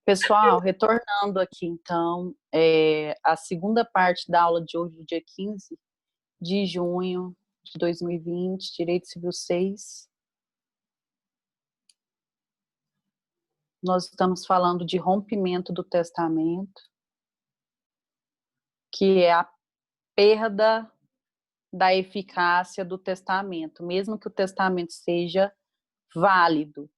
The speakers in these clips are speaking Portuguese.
Pessoal, retornando aqui, então, a segunda parte da aula de hoje, do dia 15 de junho de 2020, Direito Civil 6. Nós estamos falando de rompimento do testamento, que é a perda da eficácia do testamento, mesmo que o testamento seja válido,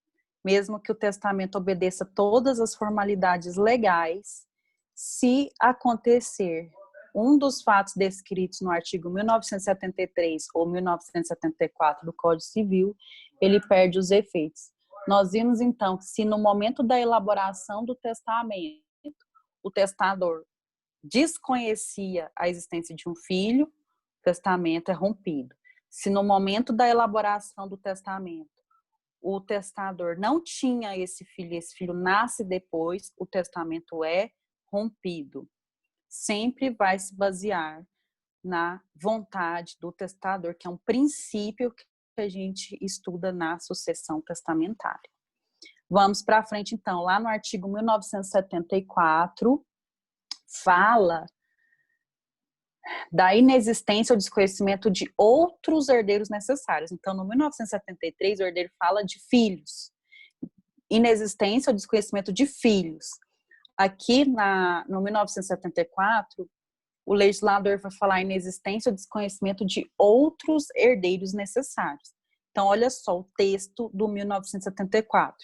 mesmo que o testamento obedeça todas as formalidades legais, se acontecer um dos fatos descritos no artigo 1973 ou 1974 do Código Civil, ele perde os efeitos. Nós vimos, então, que se no momento da elaboração do testamento, o testador desconhecia a existência de um filho, o testamento é rompido. Se no momento da elaboração do testamento, o testador não tinha esse filho nasce depois, o testamento é rompido. Sempre vai se basear na vontade do testador, que é um princípio que a gente estuda na sucessão testamentária. Vamos para frente, então. Lá no artigo 1974, fala da inexistência ou desconhecimento de outros herdeiros necessários. Então, no 1973, o herdeiro fala de filhos. Inexistência ou desconhecimento de filhos. Aqui, no 1974, o legislador vai falar inexistência ou desconhecimento de outros herdeiros necessários. Então, olha só o texto do 1974.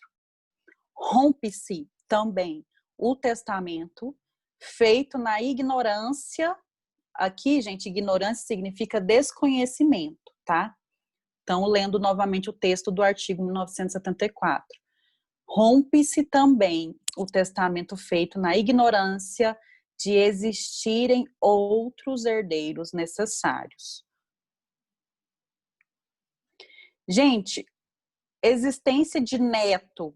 Rompe-se também o testamento feito na ignorância. Aqui, gente, ignorância significa desconhecimento, tá? Então, lendo novamente o texto do artigo 1974. Rompe-se também o testamento feito na ignorância de existirem outros herdeiros necessários. Gente, existência de neto,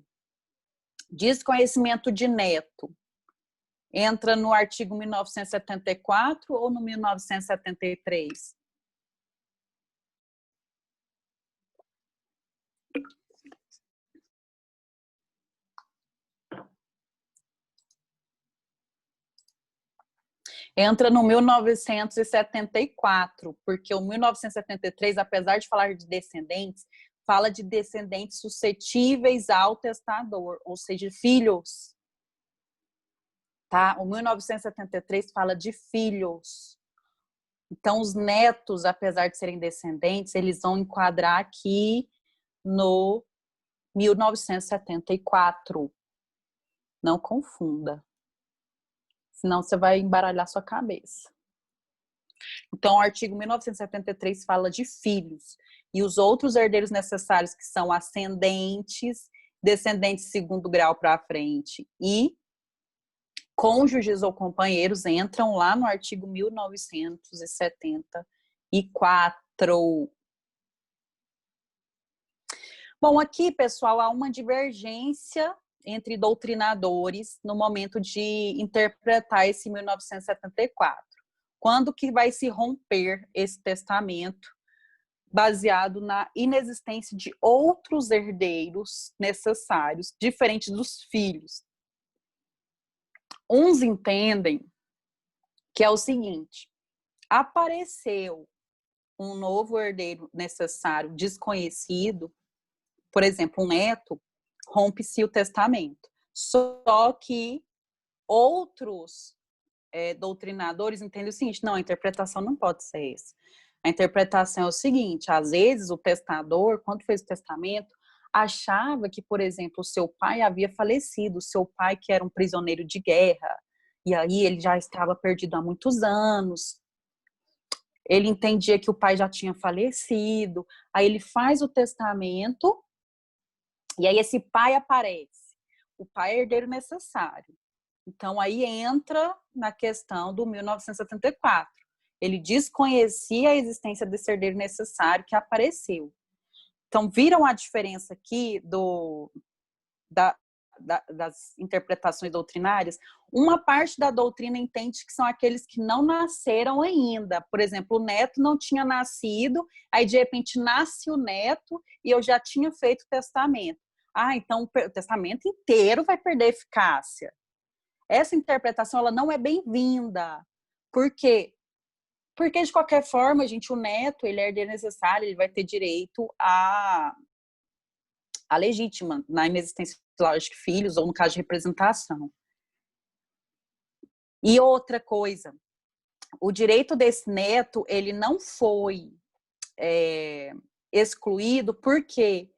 desconhecimento de neto, entra no artigo 1974 ou no 1973? Entra no 1974, porque o 1973, apesar de falar de descendentes, fala de descendentes suscetíveis ao testador, ou seja, filhos. Tá? O 1973 fala de filhos. Então, os netos, apesar de serem descendentes, eles vão enquadrar aqui no 1974. Não confunda. Senão você vai embaralhar sua cabeça. Então, o artigo 1973 fala de filhos. E os outros herdeiros necessários, que são ascendentes, descendentes de segundo grau para frente e cônjuges ou companheiros, entram lá no artigo 1974. Bom, aqui, pessoal, há uma divergência entre doutrinadores no momento de interpretar esse 1974. Quando que vai se romper esse testamento baseado na inexistência de outros herdeiros necessários, diferentes dos filhos? Uns entendem que é o seguinte: apareceu um novo herdeiro necessário desconhecido, por exemplo, um neto, rompe-se o testamento. Só que outros doutrinadores entendem o seguinte: não, a interpretação não pode ser essa. A interpretação é o seguinte: às vezes o testador, quando fez o testamento, achava que, por exemplo, o seu pai havia falecido, o seu pai que era um prisioneiro de guerra, e aí ele já estava perdido há muitos anos. Ele entendia que o pai já tinha falecido, aí ele faz o testamento, e aí esse pai aparece. O pai é herdeiro necessário. Então, aí entra na questão do 1974. Ele desconhecia a existência desse herdeiro necessário que apareceu. Então, viram a diferença aqui das interpretações doutrinárias? Uma parte da doutrina entende que são aqueles que não nasceram ainda. Por exemplo, o neto não tinha nascido, aí de repente nasce o neto e eu já tinha feito o testamento. Ah, então o testamento inteiro vai perder eficácia. essa interpretação ela não é bem-vinda. Por quê? Porque, de qualquer forma, gente, o neto, ele é herdeiro necessário, ele vai ter direito a legítima, na inexistência de filhos, ou no caso de representação. E outra coisa, o direito desse neto, ele não foi excluído, por quê?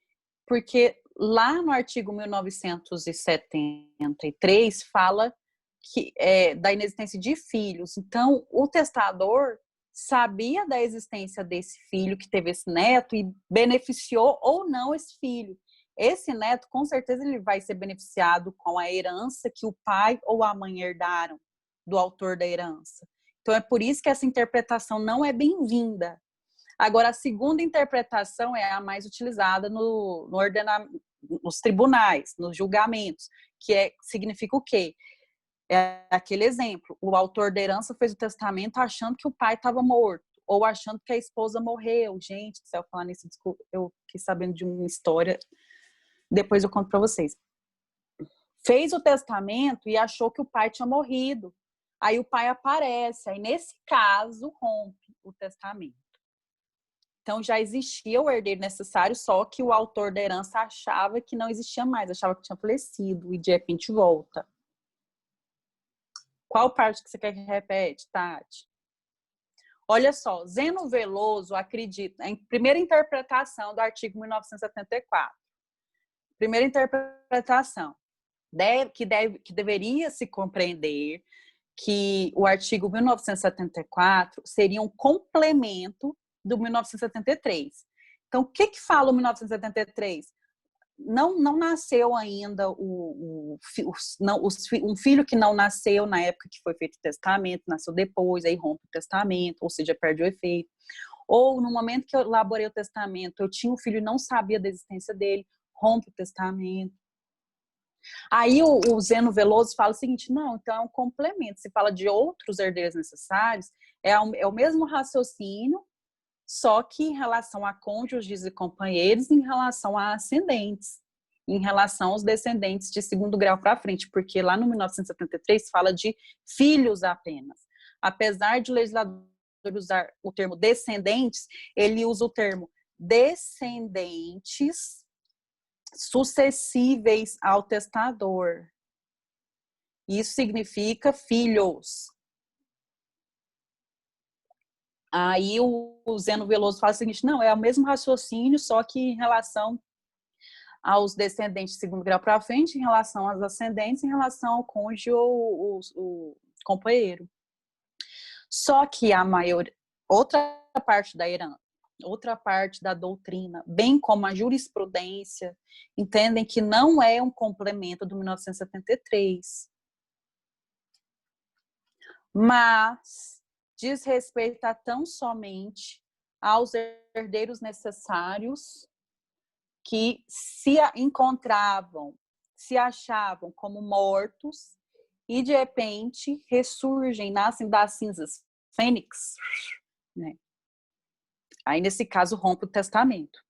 Porque lá no artigo 1973 fala que, da inexistência de filhos. Então, o testador sabia da existência desse filho que teve esse neto e beneficiou ou não esse filho. Esse neto, com certeza, ele vai ser beneficiado com a herança que o pai ou a mãe herdaram do autor da herança. Então, é por isso que essa interpretação não é bem-vinda. Agora, a segunda interpretação é a mais utilizada nos tribunais, nos julgamentos, que significa o quê? É aquele exemplo, o autor da herança fez o testamento achando que o pai estava morto, ou achando que a esposa morreu. Gente, se eu falar nisso, desculpa, eu fiquei sabendo de uma história, depois eu conto para vocês. Fez o testamento e achou que o pai tinha morrido. Aí o pai aparece, aí nesse caso rompe o testamento. Então já existia o herdeiro necessário, só que o autor da herança achava que não existia mais, achava que tinha falecido e de repente volta. Qual parte que você quer que repete, Tati? Olha só, Zeno Veloso acredita em primeira interpretação do artigo 1974. Primeira interpretação, que deveria se compreender que o artigo 1974 seria um complemento do 1973. Então, o que fala o 1973? Não nasceu ainda um filho que não nasceu na época que foi feito o testamento, nasceu depois, aí rompe o testamento, ou seja, perde o efeito. Ou no momento que eu elaborei o testamento, eu tinha um filho e não sabia da existência dele, rompe o testamento. Aí o Zeno Veloso fala o seguinte, não, então é um complemento. Se fala de outros herdeiros necessários, é o mesmo raciocínio, só que em relação a cônjuges e companheiros, em relação a ascendentes, em relação aos descendentes de segundo grau para frente, porque lá no 1973 fala de filhos apenas. Apesar de o legislador usar o termo descendentes, ele usa o termo descendentes sucessíveis ao testador. Isso significa filhos. Aí o Zeno Veloso fala o seguinte, não, é o mesmo raciocínio, só que em relação aos descendentes de segundo grau para frente, em relação aos ascendentes, em relação ao cônjuge ou o companheiro. Só que outra parte da herança, outra parte da doutrina, bem como a jurisprudência, entendem que não é um complemento do 1973. Mas diz respeito a tão somente aos herdeiros necessários que se encontravam, se achavam como mortos e de repente ressurgem, nascem das cinzas, fênix, né? Aí nesse caso rompe o testamento.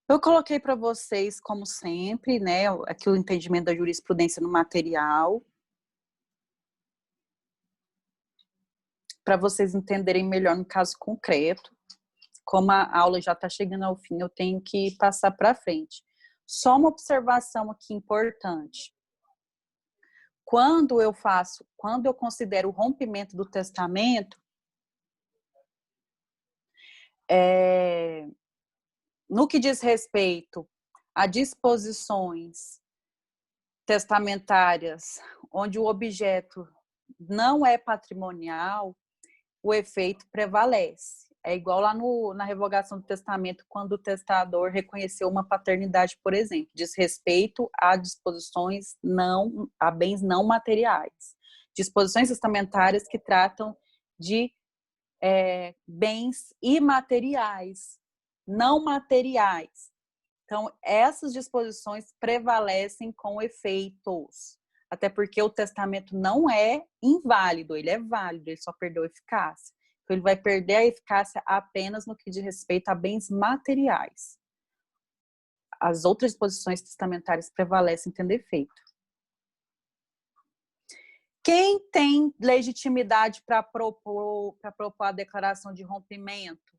Eu coloquei para vocês, como sempre, né, aqui o entendimento da jurisprudência no material, para vocês entenderem melhor no caso concreto. Como a aula já está chegando ao fim, eu tenho que passar para frente. Só uma observação aqui importante. Quando eu considero o rompimento do testamento, no que diz respeito a disposições testamentárias, onde o objeto não é patrimonial, o efeito prevalece. É igual lá na revogação do testamento, quando o testador reconheceu uma paternidade, por exemplo, diz respeito a disposições a bens não materiais. Disposições testamentárias que tratam de bens imateriais, não materiais. Então, essas disposições prevalecem com efeitos. Até porque o testamento não é inválido, ele é válido, ele só perdeu a eficácia. Então, ele vai perder a eficácia apenas no que diz respeito a bens materiais. As outras disposições testamentárias prevalecem tendo efeito. Quem tem legitimidade para propor a declaração de rompimento?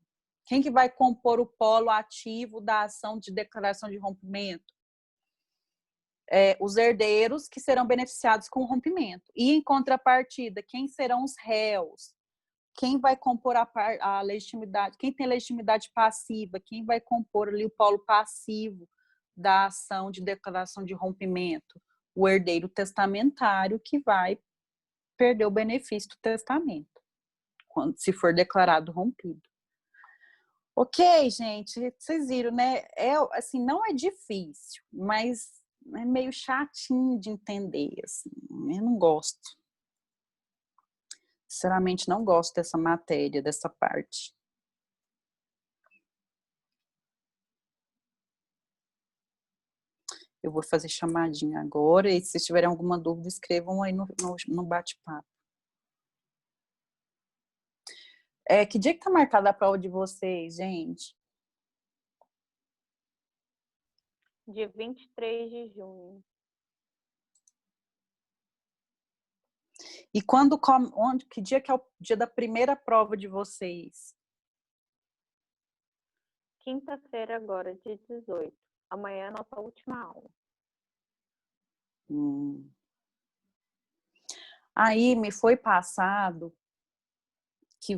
Quem que vai compor o polo ativo da ação de declaração de rompimento? Os herdeiros que serão beneficiados com o rompimento. E, em contrapartida, quem serão os réus? Quem vai compor a legitimidade? Quem tem legitimidade passiva? Quem vai compor ali o polo passivo da ação de declaração de rompimento? O herdeiro testamentário que vai perder o benefício do testamento, se for declarado rompido. Ok, gente, vocês viram, né? Assim, não é difícil, mas é meio chatinho de entender, assim. Eu não gosto. Sinceramente, não gosto dessa matéria, dessa parte. Eu vou fazer chamadinha agora, e se vocês tiverem alguma dúvida, escrevam aí no bate-papo. Que dia que tá marcada a prova de vocês, gente? Dia 23 de junho. E que dia que é o dia da primeira prova de vocês? Quinta-feira agora, dia 18. Amanhã é a nossa última aula. Aí me foi passado que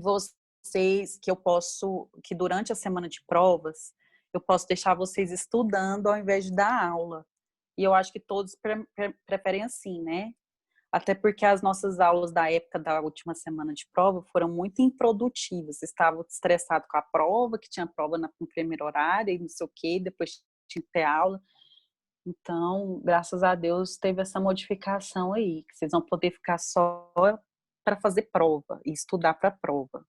durante a semana de provas, eu posso deixar vocês estudando ao invés de dar aula. E eu acho que todos preferem assim, né? Até porque as nossas aulas da época da última semana de prova foram muito improdutivas. Estavam estressados com a prova, que tinha prova no primeiro horário e não sei o quê, depois tinha que ter aula. Então, graças a Deus, teve essa modificação aí, que vocês vão poder ficar só para fazer prova e estudar para a prova.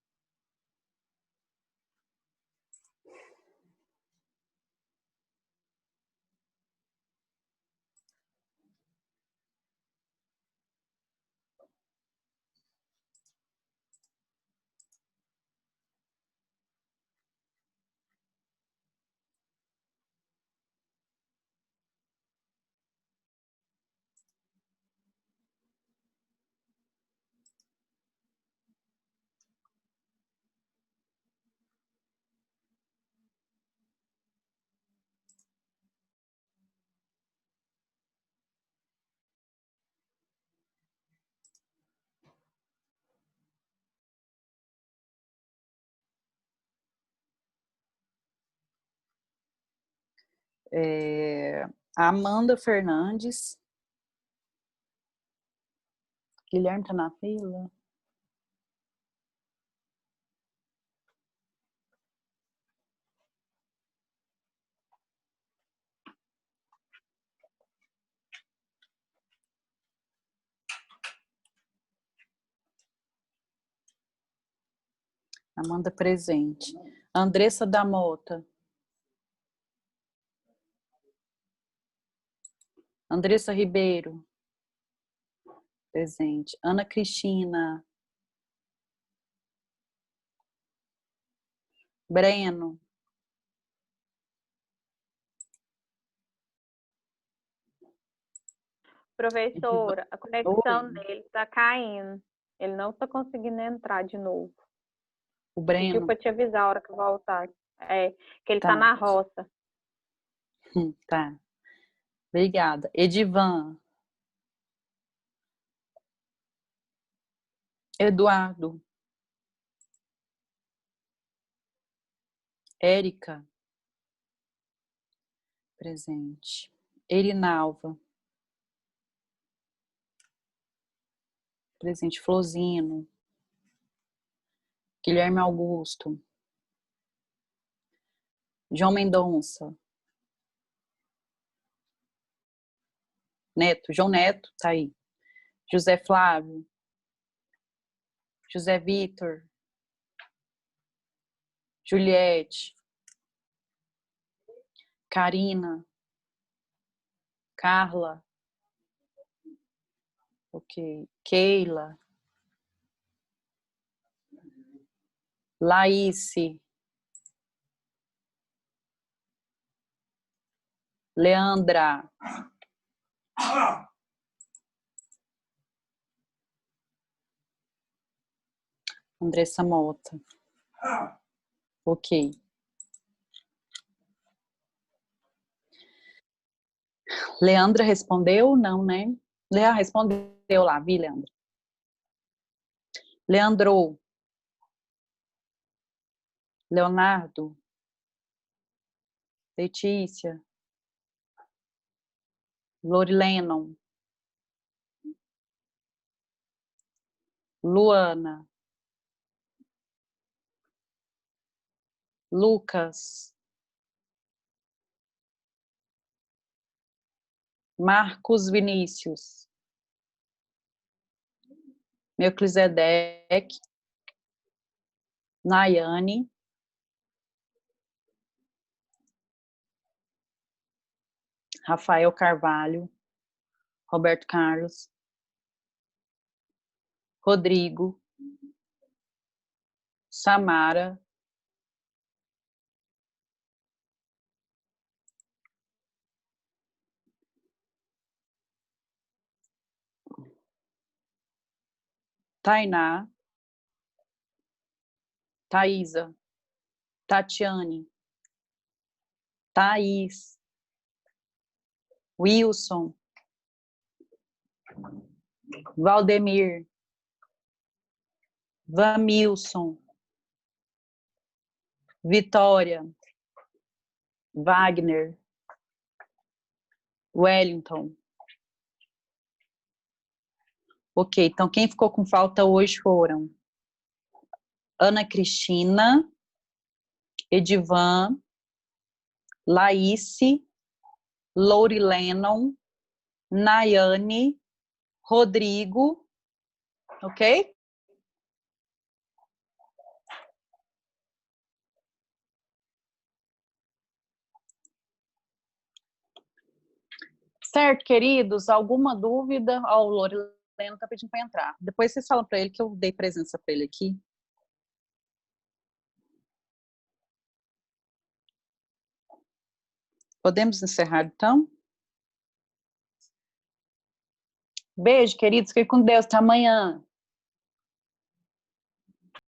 Amanda Fernandes. Guilherme tá na fila? Amanda presente. Andressa da Mota. Andressa Ribeiro. Presente. Ana Cristina. Breno. Professora, a conexão Oi. dele está caindo. Ele não está conseguindo entrar de novo. O Pediu Breno. para te avisar a hora que eu voltar. Que ele Tá. está na roça. Tá. Obrigada. Edivan. Eduardo. Érica. Presente. Erinalva. Presente. Flozino. Guilherme Augusto. João Mendonça. Neto. João Neto, tá aí. José Flávio. José Vitor. Juliette. Karina. Carla. Ok. Keila. Laíse. Leandra. Andressa Mota. Ok. Leandra respondeu? Não, né? Respondeu lá, vi, Leandra. Leandro. Leonardo. Letícia. Lorilenon. Luana. Lucas. Marcos Vinícius. Melquisedeque. Nayane. Rafael Carvalho. Roberto Carlos. Rodrigo. Samara. Tainá. Thaisa. Tatiane. Thaís. Wilson. Valdemir. Vamilson. Vitória. Wagner. Wellington. Ok, então quem ficou com falta hoje foram Ana Cristina, Edivan, Laísse, Lourilenon, Nayane, Rodrigo, ok? Certo, queridos? Alguma dúvida? Ó, o Lourilenon está pedindo para entrar. Depois vocês falam para ele que eu dei presença para ele aqui. Podemos encerrar, então? Beijo, queridos. Fiquem com Deus. Até amanhã.